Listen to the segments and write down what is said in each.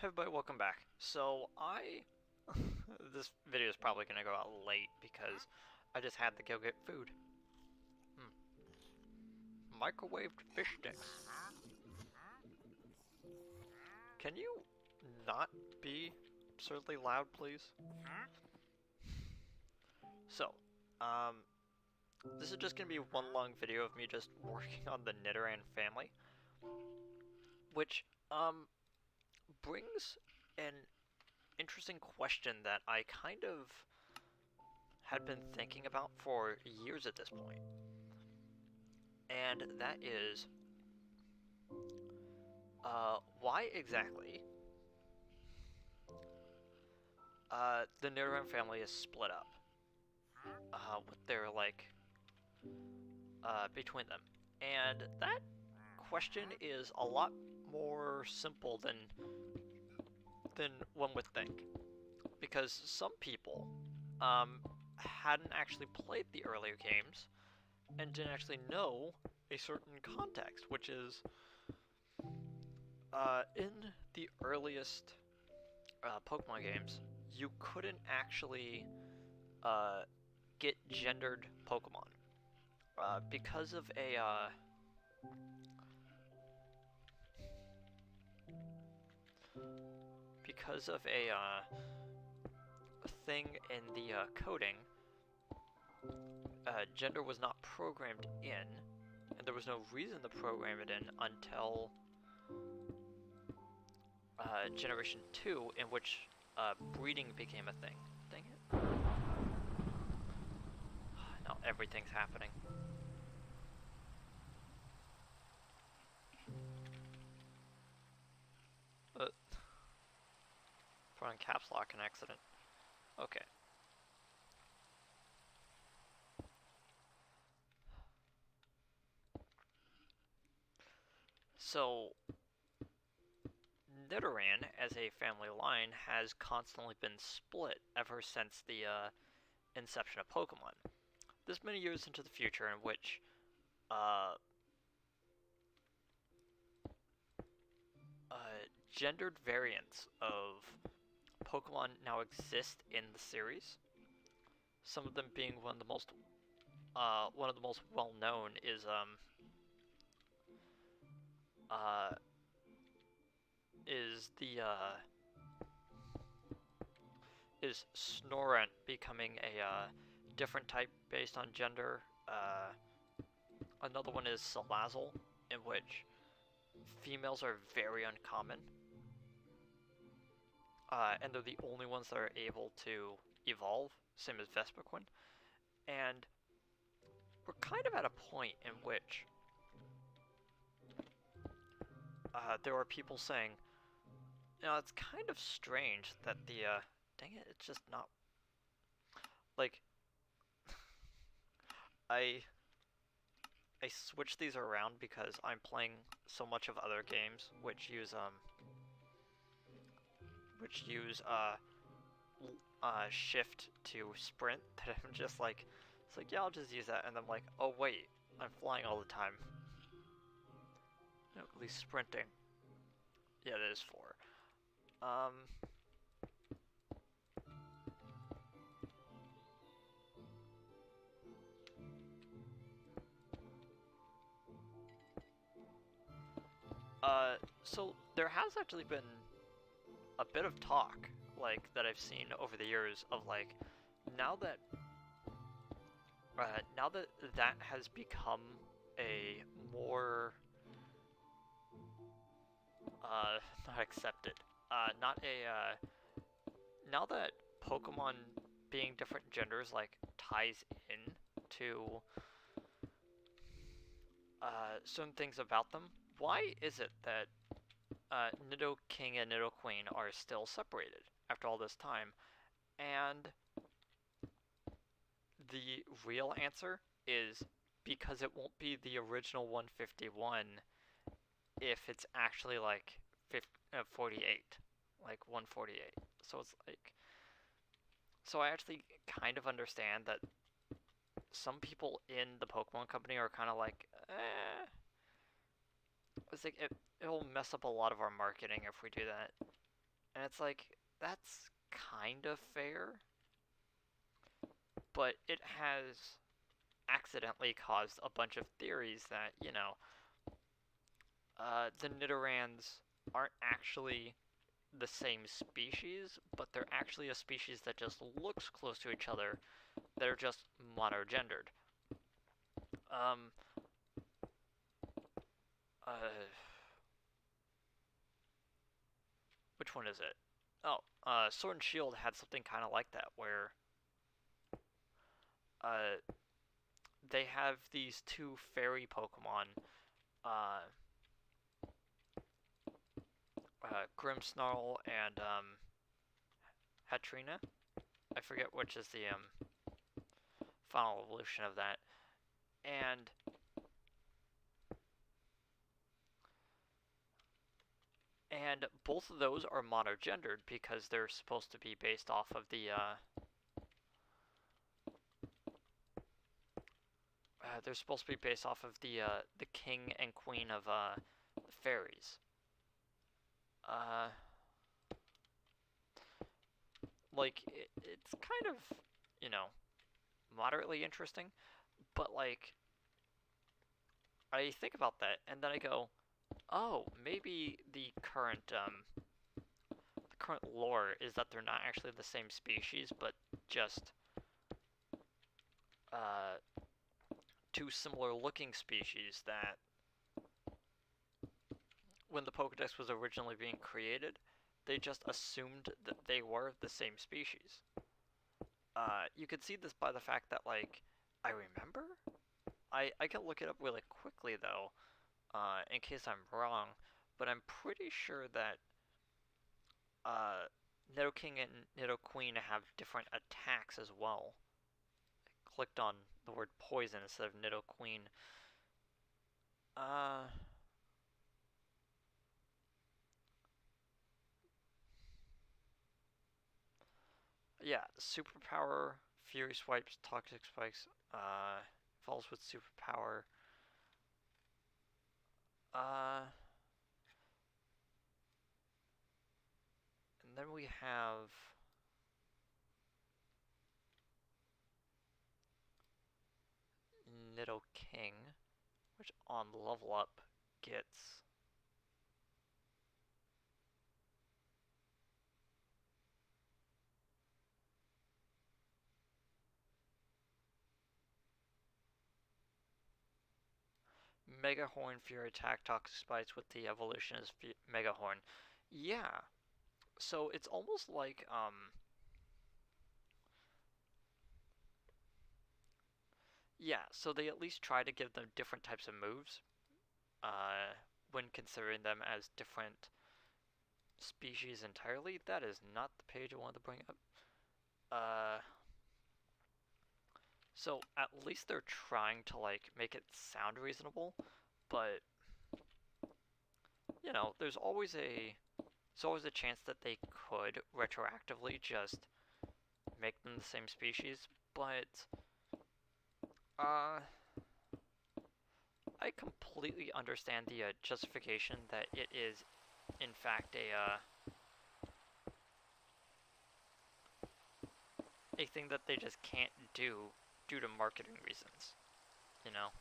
Hey everybody, welcome back. This video is probably gonna go out late because I just had to go get food. Microwaved fish sticks. Can you not be absurdly loud, please? So, um, this is just gonna be one long video of me just working on the Nidoran family, which, brings an interesting question that I kind of had been thinking about for years at this point. And that is, why exactly the Nidoran family is split up with their, between them. And that question is a lot more simple than one would think. Because some people, hadn't actually played the earlier games and didn't actually know a certain context, which is, in the earliest Pokemon games, you couldn't actually get gendered Pokemon because of a thing in the coding. Gender was not programmed in, and there was no reason to program it in until Generation 2, in which breeding became a thing. Dang it. Now everything's happening. Put on caps lock an accident. Okay. So, Nidoran, as a family line, has constantly been split ever since the inception of Pokemon. This many years into the future, in which uh, gendered variants of Pokemon now exist in the series. Some of them being one of the most well known uh, is Snorant becoming a different type based on gender. Another one is Salazzle, in which females are very uncommon, and they're the only ones that are able to evolve, same as Vespiquen. And we're kind of at a point in which there are people saying, it's kind of strange that dang it, it's just not, like, I switch these around because I'm playing so much of other games which use shift to sprint, that I'm just like, it's like, yeah, I'll just use that, and I'm like, oh wait, I'm flying all the time. No, at least sprinting. Yeah, it is 4. So there has actually been a bit of talk, like, that I've seen over the years of, like, now that that has become a more not accepted, not a now that Pokemon being different genders, like, ties in to certain things about them. Why is it that Nidoking and Nidoqueen are still separated after all this time? And the real answer is because it won't be the original 151 if it's actually like 48, like 148. So it's like, so I actually kind of understand that some people in the Pokemon Company are kind of like, it's like it'll mess up a lot of our marketing if we do that. And it's like, that's kind of fair, but it has accidentally caused a bunch of theories that, the Nidorans aren't actually the same species, but they're actually a species that just looks close to each other. They're just monogendered. Um, uh, which one is it? Oh, Sword and Shield had something kind of like that, where uh, they have these two fairy Pokemon, uh, Grimmsnarl and Hatrina. I forget which is the final evolution of that. And both of those are monogendered because they're supposed to be based off of the king and queen of the fairies. Uh, it's kind of, you know, moderately interesting, but like I think about that and then I go, oh, maybe the current lore is that they're not actually the same species, but just uh, two similar looking species that when the Pokedex was originally being created, they just assumed that they were the same species. You could see this by the fact that, like, I remember? I can look it up really quickly, though, in case I'm wrong, but I'm pretty sure that uh, Nidoking and Nidoqueen have different attacks as well. I clicked on the word poison instead of Nidoqueen. Uh, yeah, superpower, Fury Swipes, Toxic Spikes, falls with superpower. Uh, and then we have Nidoking, which on level up gets Mega Horn, Fury Attack, Toxic Spikes with the evolution as Mega Horn. Yeah, so it's almost like yeah, so they at least try to give them different types of moves when considering them as different species entirely. That is not the page I wanted to bring up. Uh, so at least they're trying to like make it sound reasonable, but there's always a chance that they could retroactively just make them the same species, but uh, I completely understand the justification that it is, in fact, a thing that they just can't do due to marketing reasons. You know.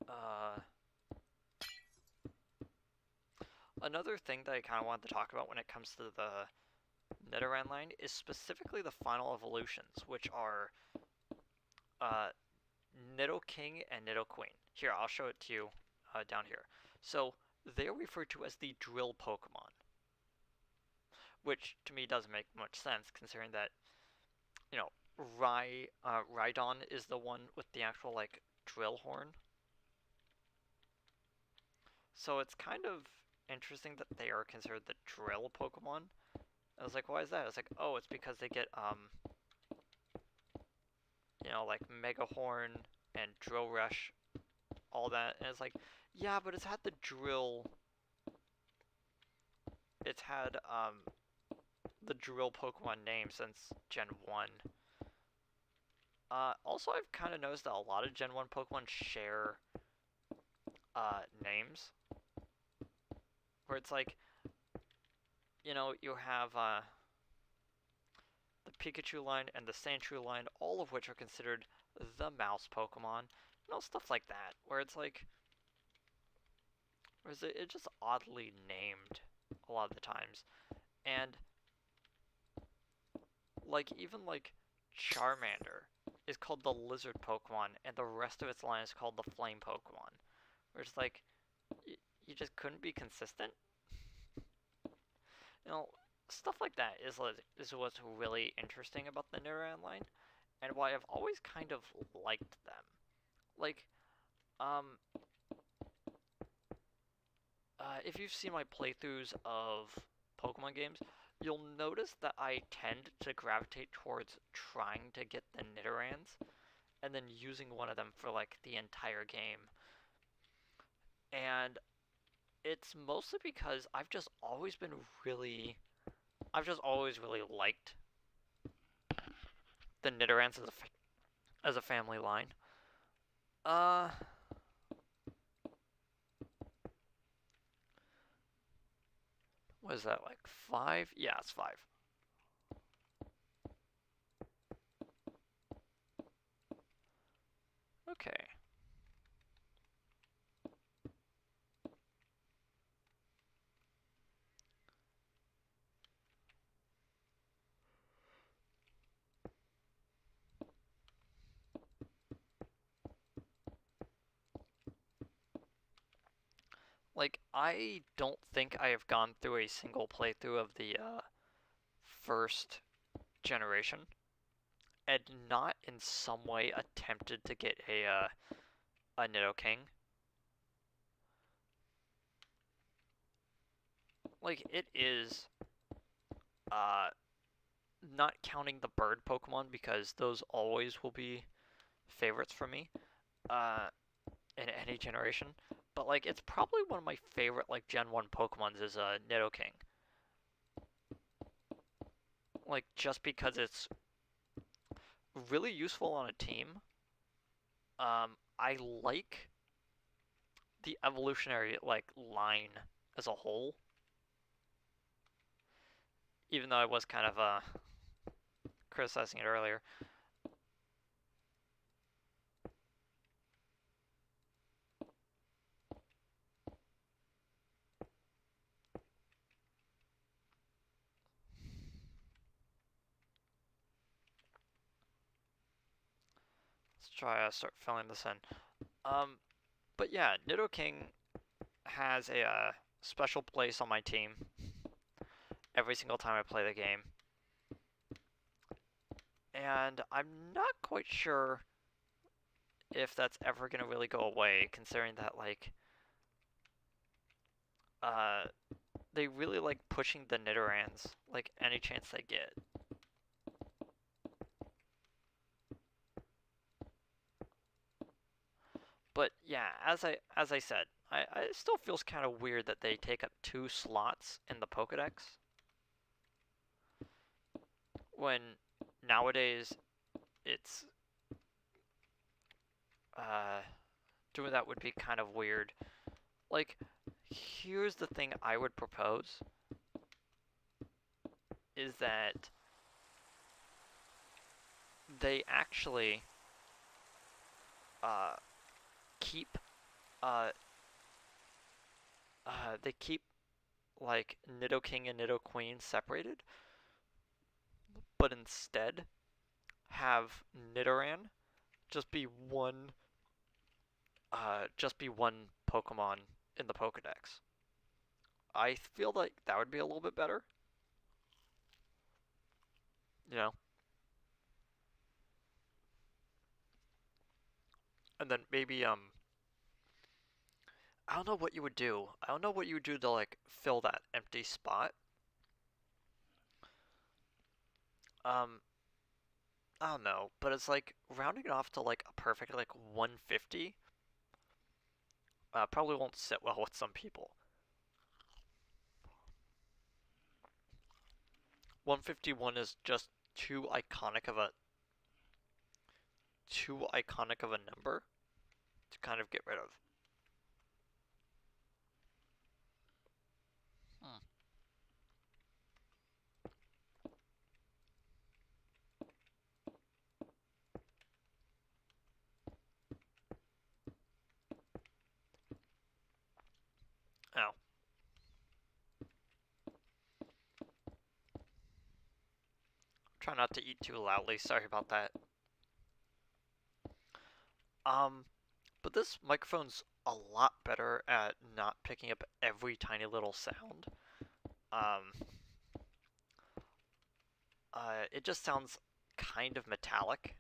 Uh, Another thing that I kind of wanted to talk about when it comes to the Nidoran line is specifically the final evolutions, which are uh, Nidoking and Nidoqueen. Here, I'll show it to you down here. So they're referred to as the drill Pokemon, which to me doesn't make much sense considering that, you know, Rhydon is the one with the actual, like, drill horn. So it's kind of interesting that they are considered the drill Pokemon. I was like, why is that? I was like, oh, it's because they get, like Mega Horn and Drill Rush, all that. And it's like, yeah, but it's had the drill Pokemon name since Gen 1. Also, I've kind of noticed that a lot of Gen 1 Pokemon share names, where it's like, you have the Pikachu line and the Sandshrew line, all of which are considered the mouse Pokemon. Stuff like that, where it's like, it's just oddly named a lot of the times. And, like, even, like, Charmander is called the Lizard Pokemon, and the rest of its line is called the Flame Pokemon. Where it's like, you just couldn't be consistent. Stuff like that is what's really interesting about the Nidoran line, and why I've always kind of liked them. Like, if you've seen my playthroughs of Pokemon games, you'll notice that I tend to gravitate towards trying to get the Nidorans, and then using one of them for, like, the entire game. And it's mostly because I've just always really liked the Nidorans as a family line. What is that, like 5? Yeah, it's 5. Okay. Like, I don't think I have gone through a single playthrough of the first generation and not in some way attempted to get a Nidoking. Like, it is, not counting the bird Pokemon, because those always will be favorites for me, in any generation. But, like, it's probably one of my favorite, like, Gen 1 Pokemons is Nidoking. Like, just because it's really useful on a team. I like the evolutionary, like, line as a whole. Even though I was kind of criticizing it earlier. Let's try start filling this in. But yeah, Nidoking has a special place on my team every single time I play the game. And I'm not quite sure if that's ever going to really go away, considering that, like, they really like pushing the Nidorans, like, any chance they get. But yeah, as I said, it still feels kind of weird that they take up 2 slots in the Pokedex, when nowadays it's doing that would be kind of weird. Like, here's the thing I would propose, is that they actually keep they keep, like, Nidoking and Nidoqueen separated, but instead have Nidoran just be one Pokemon in the Pokedex. I feel like that would be a little bit better. You know? And then maybe, I don't know what you would do. I don't know what you would do to, like, fill that empty spot. I don't know, but it's like rounding it off to, like, a perfect, like, 150 probably won't sit well with some people. 151 is just too iconic of a number to kind of get rid of. Hmm. Oh. Try not to eat too loudly, sorry about that. But this microphone's a lot better at not picking up every tiny little sound. It just sounds kind of metallic.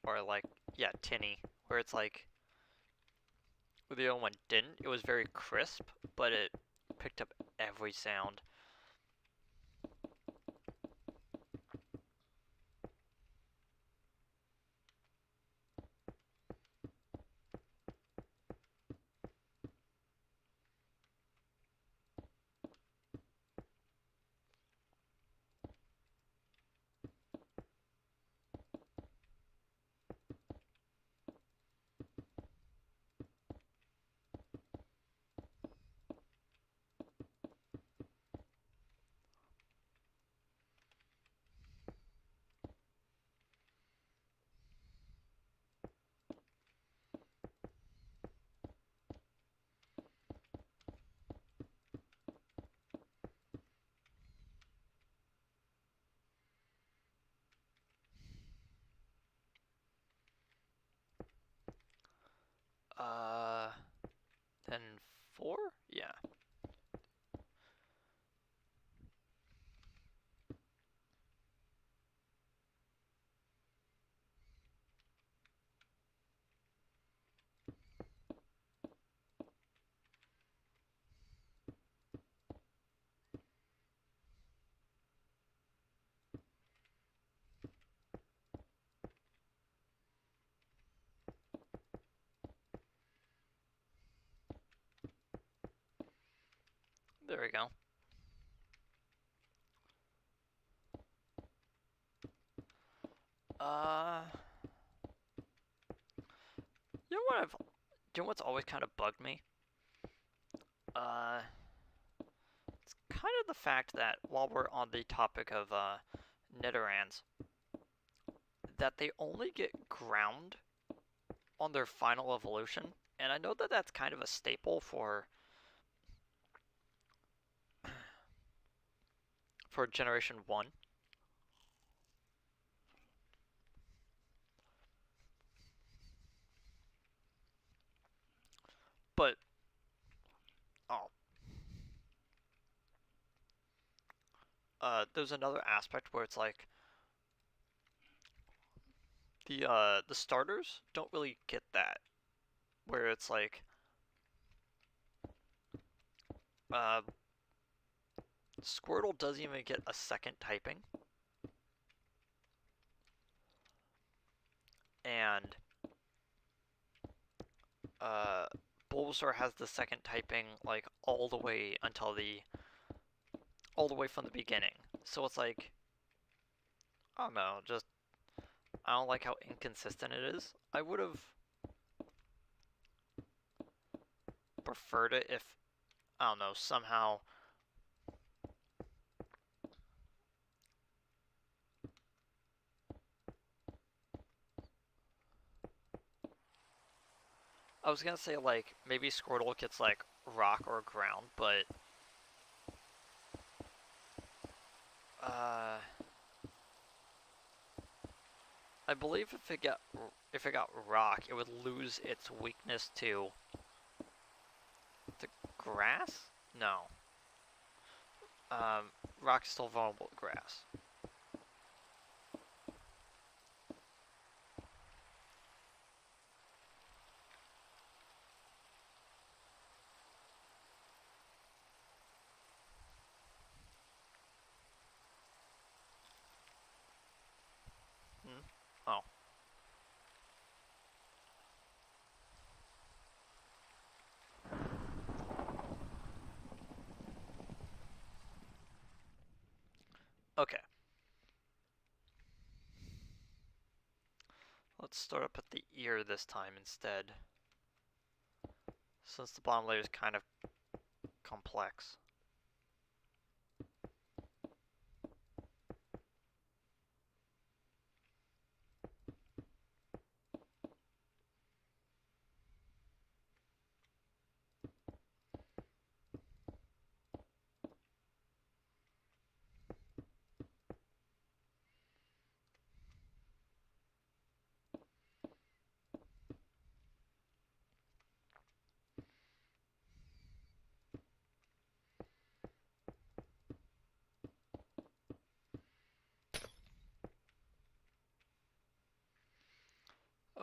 Or like, yeah, tinny. Where it's like, the other one didn't. It was very crisp, but it picked up every sound. Then 4? Yeah. There we go. You know what's always kind of bugged me? It's kind of the fact that while we're on the topic of Nidorans, that they only get ground on their final evolution, and I know that that's kind of a staple for Generation 1. But, oh, there's another aspect where it's like, the starters don't really get that, where it's like, Squirtle doesn't even get a second typing, and Bulbasaur has the second typing like all the way from the beginning. So it's like, I don't know, just I don't like how inconsistent it is. I would have preferred it if, I don't know, somehow I was gonna say like maybe Squirtle gets like rock or ground, but I believe if it got rock, it would lose its weakness to grass. No, rock is still vulnerable to grass. Hmm? Oh. Okay. Let's start up at the ear this time instead, since the bottom layer is kind of complex.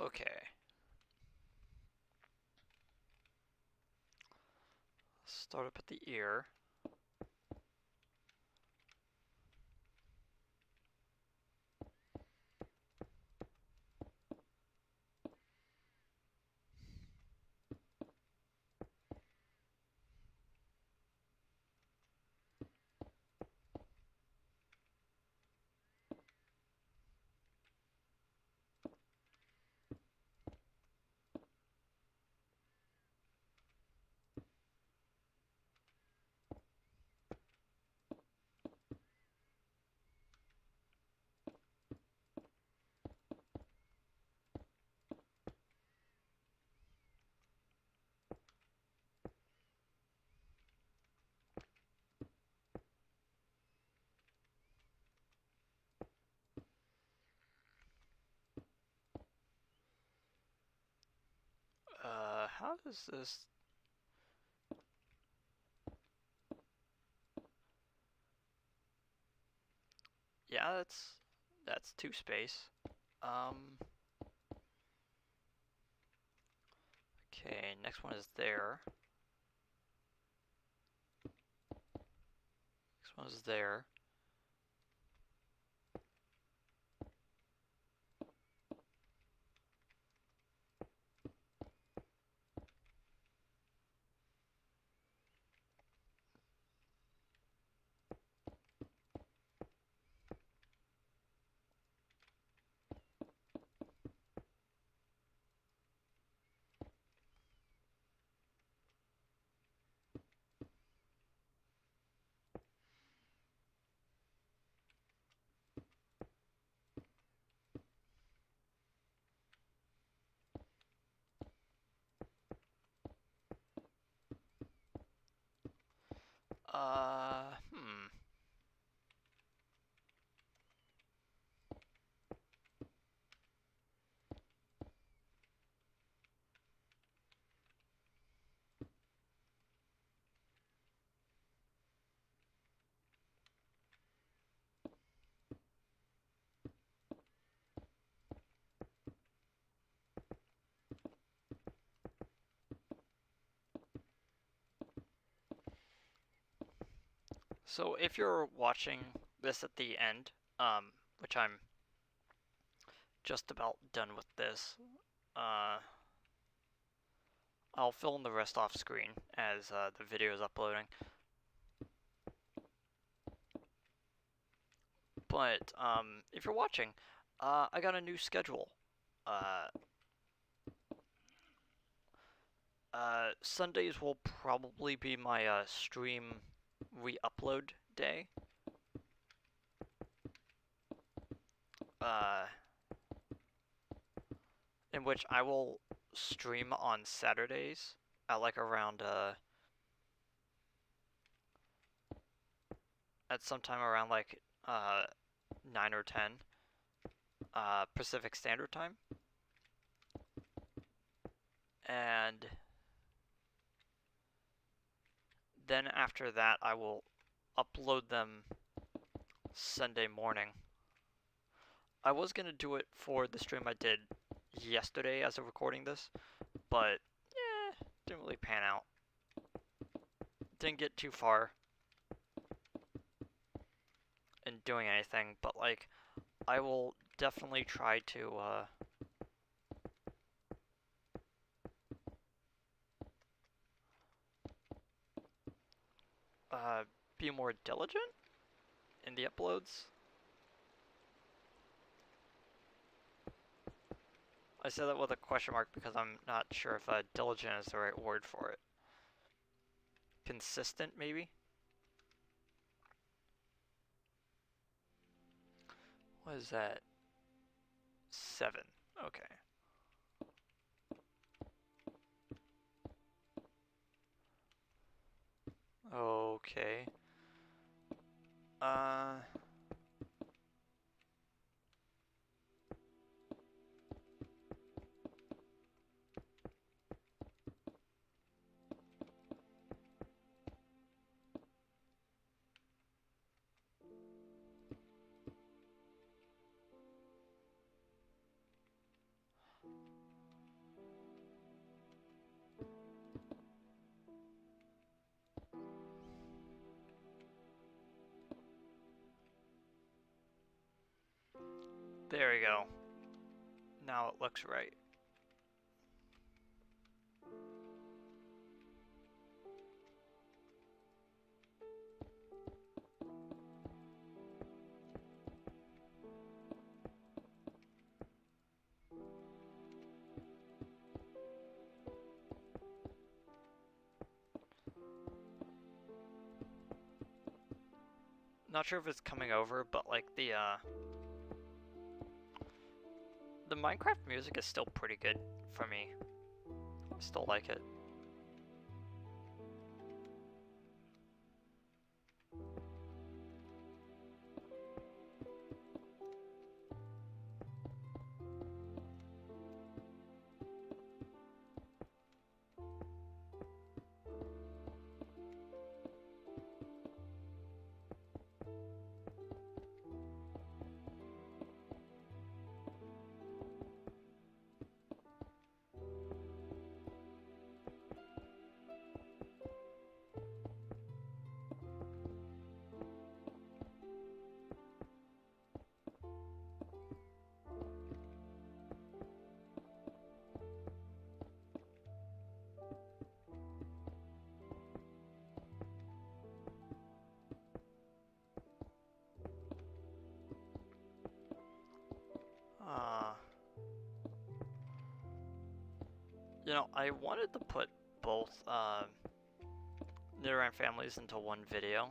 Okay. Start up at the ear. How does this... Yeah, that's 2 space. Okay, next one is there. Next one is there. Hmm. So if you're watching this at the end, which I'm just about done with this, I'll fill in the rest off screen as the video is uploading. But if you're watching, I got a new schedule. Sundays will probably be my stream re-upload day. In which I will stream on Saturdays at like around at sometime around like 9 or 10 Pacific Standard Time. And then after that I will upload them Sunday morning. I was gonna do it for the stream I did yesterday as of recording this, but didn't really pan out. Didn't get too far in doing anything, but like I will definitely try to be more diligent. in the uploads. I say that with a question mark because I'm not sure if diligent is the right word for it. Consistent, maybe? What is that? 7. Okay. Okay. There we go. Now it looks right. Not sure if it's coming over, but like the Minecraft music is still pretty good for me. I still like it. You know, I wanted to put both Nidoran families into one video.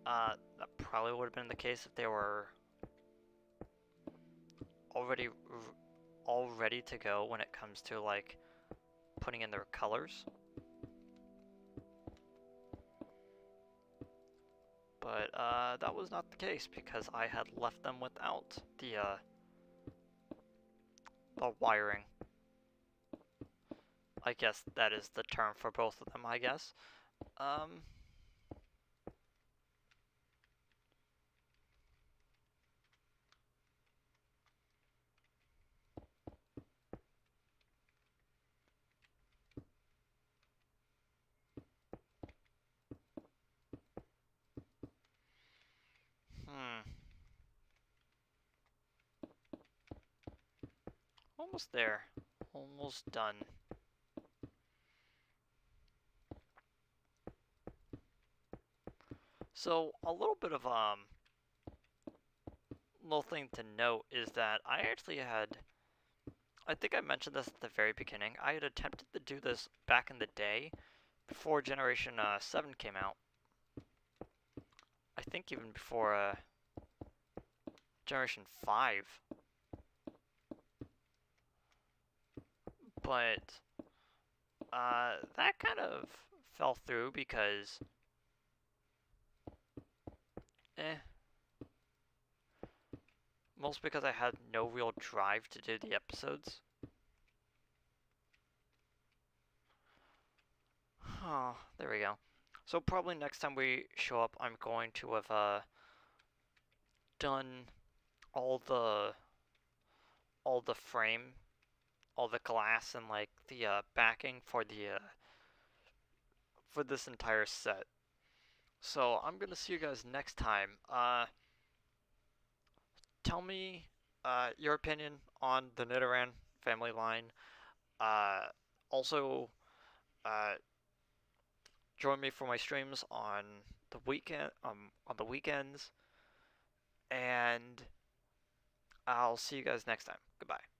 That probably would have been the case if they were already all ready to go when it comes to like putting in their colors. But that was not the case because I had left them without the wiring. I guess that is the term for both of them, I guess. Almost there. Almost done. So, a little bit of little thing to note is that I actually had, I think I mentioned this at the very beginning, I had attempted to do this back in the day before Generation 7 came out. I think even before Generation 5. But that kind of fell through because most because I had no real drive to do the episodes. Oh, there we go. So probably next time we show up, I'm going to have done all the frame, all the glass, and like the backing for the for this entire set. So I'm gonna see you guys next time. Tell me your opinion on the Nidoran family line. Uh, also, uh, join me for my streams on the weekends. and I'll see you guys next time. Goodbye.